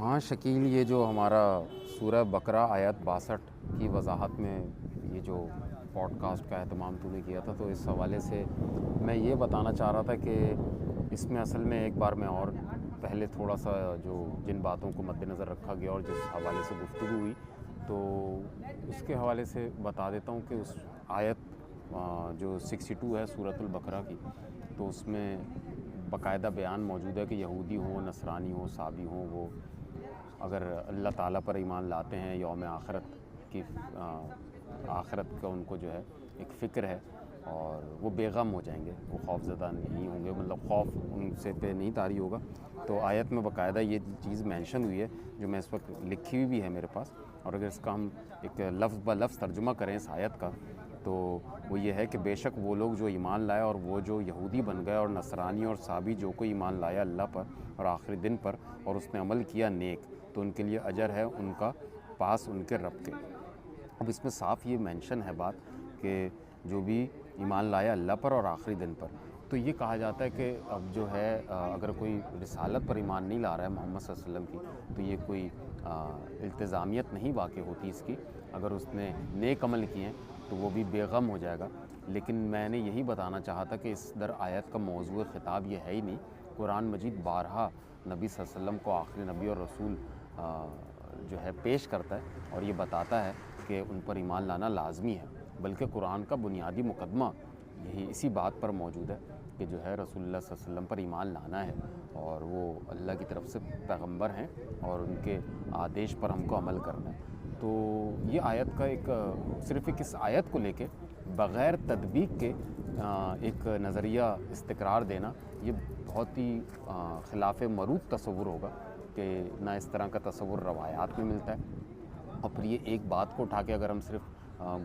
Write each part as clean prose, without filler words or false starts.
ہاں شکیل، یہ جو ہمارا سورہ بقرہ آیت 62 کی وضاحت میں یہ جو پوڈ کاسٹ کا اہتمام تو نے کیا تھا، تو اس حوالے سے میں یہ بتانا چاہ رہا تھا کہ اس میں اصل میں ایک بار میں اور پہلے تھوڑا سا جو جن باتوں کو مد نظر رکھا گیا اور جس حوالے سے گفتگو ہوئی، تو اس کے حوالے سے بتا دیتا ہوں کہ اس آیت جو 62 ہے سورۃ البقرہ کی، تو اس میں باقاعدہ بیان موجود ہے کہ یہودی ہوں، نصرانی ہوں، صابی ہوں، وہ اگر اللہ تعالیٰ پر ایمان لاتے ہیں، یوم آخرت کی آخرت کا ان کو جو ہے ایک فکر ہے، اور وہ بے غم ہو جائیں گے، وہ خوف زدہ نہیں ہوں گے، مطلب خوف ان سے پہ نہیں طاری ہوگا۔ تو آیت میں باقاعدہ یہ چیز مینشن ہوئی ہے، جو میں اس وقت لکھی ہوئی بھی ہے میرے پاس، اور اگر اس کا ہم ایک لفظ بہ لفظ ترجمہ کریں اس آیت کا، تو وہ یہ ہے کہ بے شک وہ لوگ جو ایمان لائے اور وہ جو یہودی بن گئے اور نصرانی اور صابی جو کوئی ایمان لایا اللہ پر اور آخری دن پر اور اس نے عمل کیا نیک، تو ان کے لیے اجر ہے ان کا پاس ان کے رب کے۔ اب اس میں صاف یہ مینشن ہے بات کہ جو بھی ایمان لایا اللہ پر اور آخری دن پر، تو یہ کہا جاتا ہے کہ اب جو ہے اگر کوئی رسالت پر ایمان نہیں لا رہا ہے محمد صلی اللہ علیہ وسلم کی، تو یہ کوئی التزامیت نہیں واقع ہوتی اس کی۔ اگر اس نے نیک عمل کیے ہیں تو وہ بھی بے غم ہو جائے گا۔ لیکن میں نے یہی بتانا چاہا تھا کہ اس در آیت کا موضوع خطاب یہ ہے ہی نہیں۔ قرآن مجید بارہا نبی صلی اللہ علیہ وسلم کو آخری نبی اور رسول جو ہے پیش کرتا ہے اور یہ بتاتا ہے کہ ان پر ایمان لانا لازمی ہے، بلکہ قرآن کا بنیادی مقدمہ یہی اسی بات پر موجود ہے کہ جو ہے رسول اللہ صلی اللہ علیہ وسلم پر ایمان لانا ہے، اور وہ اللہ کی طرف سے پیغمبر ہیں اور ان کے آدیش پر ہم کو عمل کرنا ہے۔ تو یہ آیت کا ایک صرف ایک اس آیت کو لے کے بغیر تطبیق کے ایک نظریہ استقرار دینا، یہ بہت ہی خلاف مروت تصور ہوگا کہ نہ اس طرح کا تصور روایات میں ملتا ہے۔ اور پھر یہ ایک بات کو اٹھا کے اگر ہم صرف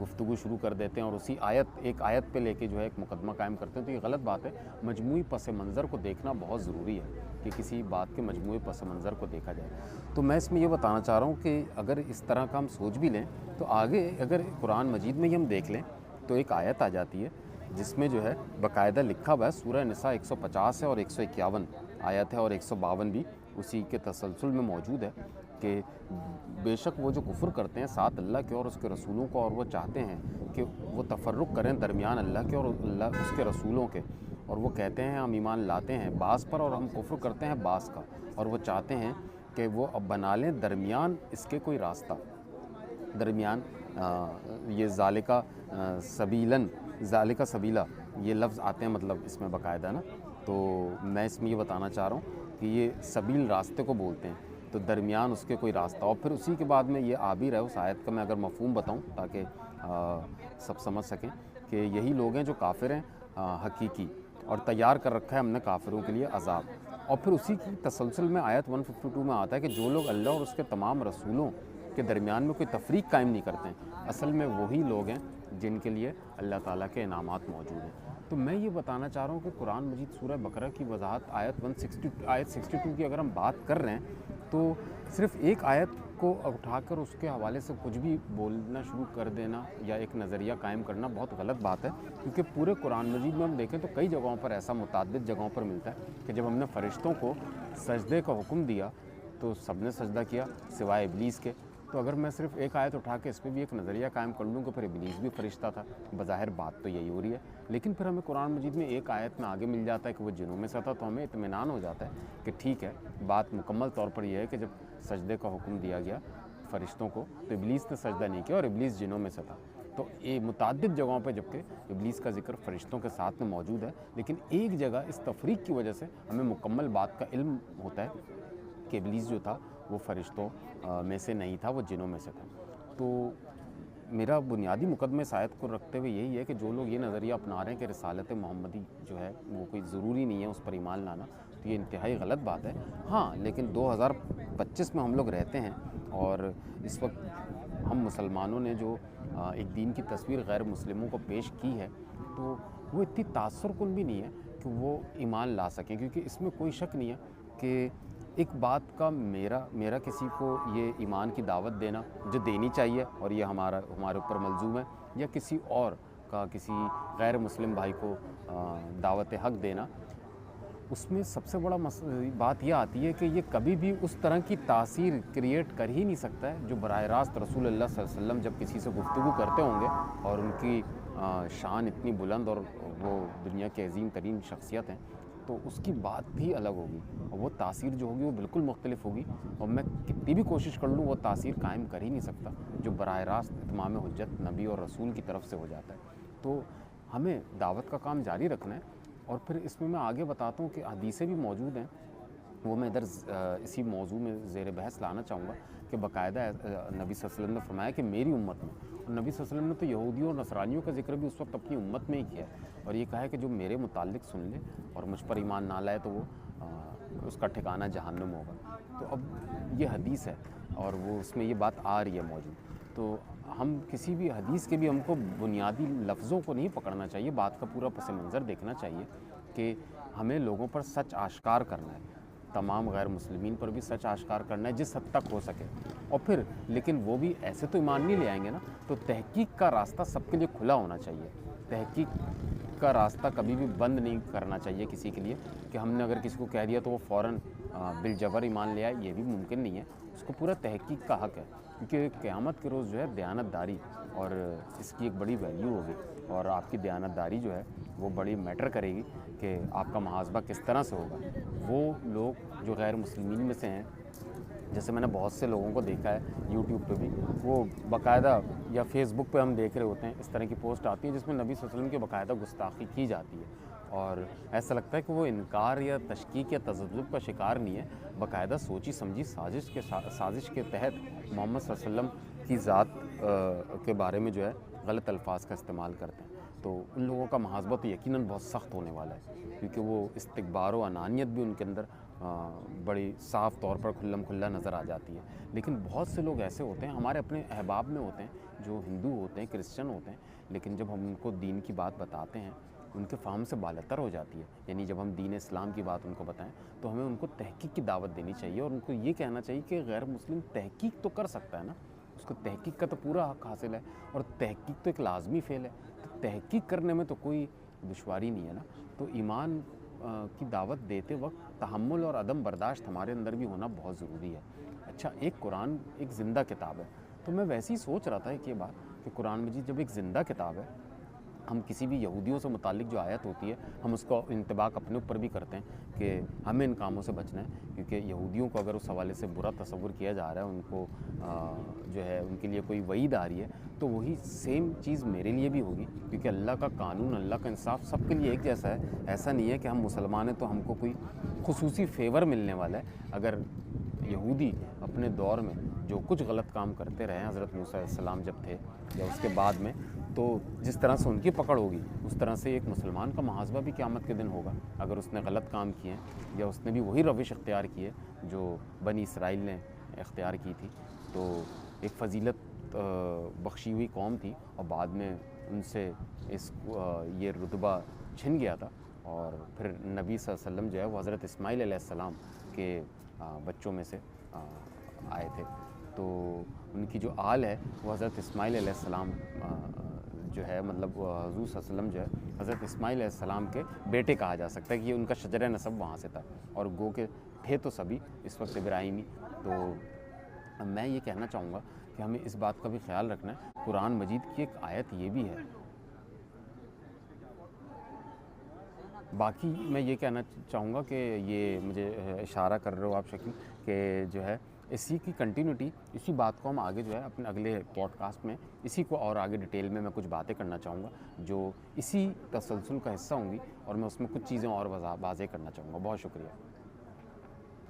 گفتگو شروع کر دیتے ہیں اور اسی ایک آیت پہ لے کے جو ہے ایک مقدمہ قائم کرتے ہیں، تو یہ غلط بات ہے۔ مجموعی پس منظر کو دیکھنا بہت ضروری ہے کہ کسی بات کے مجموعی پس منظر کو دیکھا جائے۔ تو میں اس میں یہ بتانا چاہ رہا ہوں کہ اگر اس طرح کا ہم سوچ بھی لیں تو آگے اگر قرآن مجید میں ہی ہم دیکھ لیں تو ایک آیت آ جاتی ہے جس میں جو ہے باقاعدہ لکھا ہوا ہے، سورہ نساء 150 ہے اور 151 آیت ہے، اور 152 بھی اسی کے تسلسل میں موجود ہے کہ بے شک وہ جو کفر کرتے ہیں ساتھ اللہ کے اور اس کے رسولوں کو، اور وہ چاہتے ہیں کہ وہ تفرق کریں درمیان اللہ کے اور اللہ اس کے رسولوں کے، اور وہ کہتے ہیں ہم ایمان لاتے ہیں بعض پر اور ہم کفر کرتے ہیں بعض کا، اور وہ چاہتے ہیں کہ وہ اب بنا لیں درمیان اس کے کوئی راستہ، درمیان یہ ذالکہ سبیلاً، ذالکہ سبیلا یہ لفظ آتے ہیں مطلب اس میں باقاعدہ نا۔ تو میں اس میں یہ بتانا چاہ رہا ہوں کہ یہ سبیل راستے کو بولتے ہیں، تو درمیان اس کے کوئی راستہ، اور پھر اسی کے بعد میں یہ آ بھی رہا ہے اس آیت کا، میں اگر مفہوم بتاؤں تاکہ سب سمجھ سکیں کہ یہی لوگ ہیں جو کافر ہیں حقیقی، اور تیار کر رکھا ہے ہم نے کافروں کے لیے عذاب۔ اور پھر اسی کی تسلسل میں آیت 152 میں آتا ہے کہ جو لوگ اللہ اور اس کے تمام رسولوں کے درمیان میں کوئی تفریق قائم نہیں کرتے ہیں، اصل میں وہی لوگ ہیں جن کے لیے اللہ تعالیٰ کے انعامات موجود ہیں۔ تو میں یہ بتانا چاہ رہا ہوں کہ قرآن مجید سورہ بقرہ کی وضاحت آیت 62 کی اگر ہم بات کر رہے ہیں، تو صرف ایک آیت کو اٹھا کر اس کے حوالے سے کچھ بھی بولنا شروع کر دینا یا ایک نظریہ قائم کرنا بہت غلط بات ہے، کیونکہ پورے قرآن مجید میں ہم دیکھیں تو کئی جگہوں پر ایسا متعدد جگہوں پر ملتا ہے کہ جب ہم نے فرشتوں کو سجدے کا حکم دیا تو سب نے سجدہ کیا سوائے ابلیس کے۔ تو اگر میں صرف ایک آیت اٹھا کے اس پہ بھی ایک نظریہ قائم کر لوں کہ پھر ابلیس بھی فرشتہ تھا، بظاہر بات تو یہی ہو رہی ہے، لیکن پھر ہمیں قرآن مجید میں ایک آیت میں آگے مل جاتا ہے کہ وہ جنوں میں سے تھا، تو ہمیں اطمینان ہو جاتا ہے کہ ٹھیک ہے، بات مکمل طور پر یہ ہے کہ جب سجدے کا حکم دیا گیا فرشتوں کو تو ابلیس نے سجدہ نہیں کیا اور ابلیس جنوں میں سے تھا۔ تو یہ متعدد جگہوں پہ جبکہ ابلیس کا ذکر فرشتوں کے ساتھ میں موجود ہے، لیکن ایک جگہ اس تفریق کی وجہ سے ہمیں مکمل بات کا علم ہوتا ہے کہ ابلیس جو تھا وہ فرشتوں میں سے نہیں تھا، وہ جنوں میں سے تھا۔ تو میرا بنیادی مقدمہ اس آیت کو رکھتے ہوئے یہی ہے کہ جو لوگ یہ نظریہ اپنا رہے ہیں کہ رسالت محمدی جو ہے وہ کوئی ضروری نہیں ہے اس پر ایمان لانا، تو یہ انتہائی غلط بات ہے۔ ہاں لیکن 2025 میں ہم لوگ رہتے ہیں، اور اس وقت ہم مسلمانوں نے جو ایک دین کی تصویر غیر مسلموں کو پیش کی ہے، تو وہ اتنی تاثر کن بھی نہیں ہے کہ وہ ایمان لا سکیں، کیونکہ اس میں کوئی شک نہیں ہے کہ ایک بات کا میرا کسی کو یہ ایمان کی دعوت دینا جو دینی چاہیے اور یہ ہمارے اوپر ملزوم ہے، یا کسی اور کا کسی غیر مسلم بھائی کو دعوت حق دینا، اس میں سب سے بڑا بات یہ آتی ہے کہ یہ کبھی بھی اس طرح کی تاثیر کریٹ کر ہی نہیں سکتا ہے جو براہ راست رسول اللہ صلی اللہ علیہ وسلم جب کسی سے گفتگو کرتے ہوں گے اور ان کی شان اتنی بلند اور وہ دنیا کے عظیم ترین شخصیت ہیں، تو اس کی بات بھی الگ ہوگی اور وہ تاثیر جو ہوگی وہ بالکل مختلف ہوگی، اور میں کتنی بھی کوشش کر لوں وہ تاثیر قائم کر ہی نہیں سکتا جو براہ راست اتمام حجت نبی اور رسول کی طرف سے ہو جاتا ہے۔ تو ہمیں دعوت کا کام جاری رکھنا ہے، اور پھر اس میں آگے بتاتا ہوں کہ حدیثیں بھی موجود ہیں، وہ میں ادھر اسی موضوع میں زیر بحث لانا چاہوں گا کہ باقاعدہ نبی صلی اللہ علیہ وسلم نے فرمایا کہ میری امت میں، اور نبی صلی اللہ علیہ وسلم نے تو یہودیوں اور نصرانیوں کا ذکر بھی اس وقت اپنی امت میں ہی کیا ہے، اور یہ کہا ہے کہ جو میرے متعلق سن لے اور مجھ پر ایمان نہ لائے تو وہ اس کا ٹھکانہ جہنم ہوگا۔ تو اب یہ حدیث ہے اور وہ اس میں یہ بات آ رہی ہے موجود، تو ہم کسی بھی حدیث کے بھی ہم کو بنیادی لفظوں کو نہیں پکڑنا چاہیے، بات کا پورا پس منظر دیکھنا چاہیے کہ ہمیں لوگوں پر سچ آشکار کرنا ہے، تمام غیر مسلمین پر بھی سچ آشکار کرنا ہے جس حد تک ہو سکے، اور پھر لیکن وہ بھی ایسے تو ایمان نہیں لے آئیں گے نا، تو تحقیق کا راستہ سب کے لیے کھلا ہونا چاہیے، تحقیق کا راستہ کبھی بھی بند نہیں کرنا چاہیے کسی کے لیے کہ ہم نے اگر کسی کو کہہ دیا تو وہ فوراً بالجبر ایمان لے آئے، یہ بھی ممکن نہیں ہے، اس کو پورا تحقیق کا حق ہے، کیونکہ قیامت کے روز جو ہے دیانت داری اور اس کی ایک بڑی ویلیو ہوگی، اور آپ کی دیانت داری جو ہے وہ بڑی میٹر کرے گی کہ آپ کا محاسبہ کس طرح سے ہوگا۔ وہ لوگ جو غیر مسلمین میں سے ہیں، جیسے میں نے بہت سے لوگوں کو دیکھا ہے یوٹیوب پہ بھی، وہ باقاعدہ یا فیس بک پہ ہم دیکھ رہے ہوتے ہیں اس طرح کی پوسٹ آتی ہے جس میں نبی صلی اللہ علیہ وسلم کی باقاعدہ گستاخی کی جاتی ہے، اور ایسا لگتا ہے کہ وہ انکار یا تشکیک یا تذبذب کا شکار نہیں ہے، باقاعدہ سوچی سمجھی سازش کے تحت محمد صلی اللہ علیہ وسلم کی ذات کے بارے میں جو ہے غلط الفاظ کا استعمال کرتے ہیں، تو ان لوگوں کا محاسبہ تو یقیناً بہت سخت ہونے والا ہے، کیونکہ وہ استکبار و انانیت بھی ان کے اندر بڑی صاف طور پر کھلم کھلا نظر آ جاتی ہے۔ لیکن بہت سے لوگ ایسے ہوتے ہیں ہمارے اپنے احباب میں ہوتے ہیں جو ہندو ہوتے ہیں، کرسچن ہوتے ہیں، لیکن جب ہم ان کو دین کی بات بتاتے ہیں ان کے فہم سے بالاتر ہو جاتی ہے، یعنی جب ہم دین اسلام کی بات ان کو بتائیں تو ہمیں ان کو تحقیق کی دعوت دینی چاہیے، اور ان کو یہ کہنا چاہیے کہ غیر مسلم تحقیق تو کر سکتا ہے نا، اس کو تحقیق کا تو پورا حق حاصل ہے، اور تحقیق تو ایک لازمی فعل ہے، تو تحقیق کرنے میں تو کوئی دشواری نہیں ہے نا۔ تو ایمان کی دعوت دیتے وقت تحمل اور عدم برداشت ہمارے اندر بھی ہونا بہت ضروری ہے۔ اچھا، ایک قرآن ایک زندہ کتاب ہے، تو میں ویسے ہی سوچ رہا تھا کہ یہ بات کہ قرآن مجید جب ایک زندہ کتاب ہے، ہم کسی بھی یہودیوں سے متعلق جو آیت ہوتی ہے ہم اس کو انطباق اپنے اوپر بھی کرتے ہیں کہ ہمیں ان کاموں سے بچنا ہے، کیونکہ یہودیوں کو اگر اس حوالے سے برا تصور کیا جا رہا ہے، ان کو جو ہے ان کے لیے کوئی وعید آ رہی ہے، تو وہی سیم چیز میرے لیے بھی ہوگی، کیونکہ اللہ کا قانون، اللہ کا انصاف سب کے لیے ایک جیسا ہے، ایسا نہیں ہے کہ ہم مسلمان ہیں تو ہم کو کوئی خصوصی فیور ملنے والا ہے۔ اگر یہودی اپنے دور میں جو کچھ غلط کام کرتے رہے ہیں، حضرت موسیٰ علیہ السلام جب تھے یا اس کے بعد میں، تو جس طرح سے ان کی پکڑ ہوگی اس طرح سے ایک مسلمان کا محاسبہ بھی قیامت کے دن ہوگا، اگر اس نے غلط کام کیے ہیں یا اس نے بھی وہی روش اختیار کی ہے جو بنی اسرائیل نے اختیار کی تھی، تو ایک فضیلت بخشی ہوئی قوم تھی، اور بعد میں ان سے یہ رتبہ چھن گیا تھا، اور پھر نبی صلی اللہ علیہ وسلم جو ہے وہ حضرت اسماعیل علیہ السلام کے بچوں میں سے آئے تھے، تو ان کی جو آل ہے وہ حضرت اسماعیل علیہ السلام جو ہے، مطلب حضور صلی اللہ علیہ وسلم جو ہے حضرت اسماعیل علیہ السلام کے بیٹے کہا جا سکتا ہے کہ یہ ان کا شجرہ نسب وہاں سے تھا، اور گو کے تھے تو سبھی اس وقت ابراہیمی۔ تو میں یہ کہنا چاہوں گا کہ ہمیں اس بات کا بھی خیال رکھنا ہے، قرآن مجید کی ایک آیت یہ بھی ہے، باقی میں یہ کہنا چاہوں گا کہ یہ مجھے اشارہ کر رہے ہو آپ شکیل کہ جو ہے اسی کی کنٹینیوٹی، اسی بات کو ہم آگے جو ہے اپنے اگلے پوڈ کاسٹ میں اسی کو اور آگے ڈیٹیل میں کچھ باتیں کرنا چاہوں گا جو اسی تسلسل کا حصہ ہوں گی، اور میں اس میں کچھ چیزیں اور واضح کرنا چاہوں گا۔ بہت شکریہ۔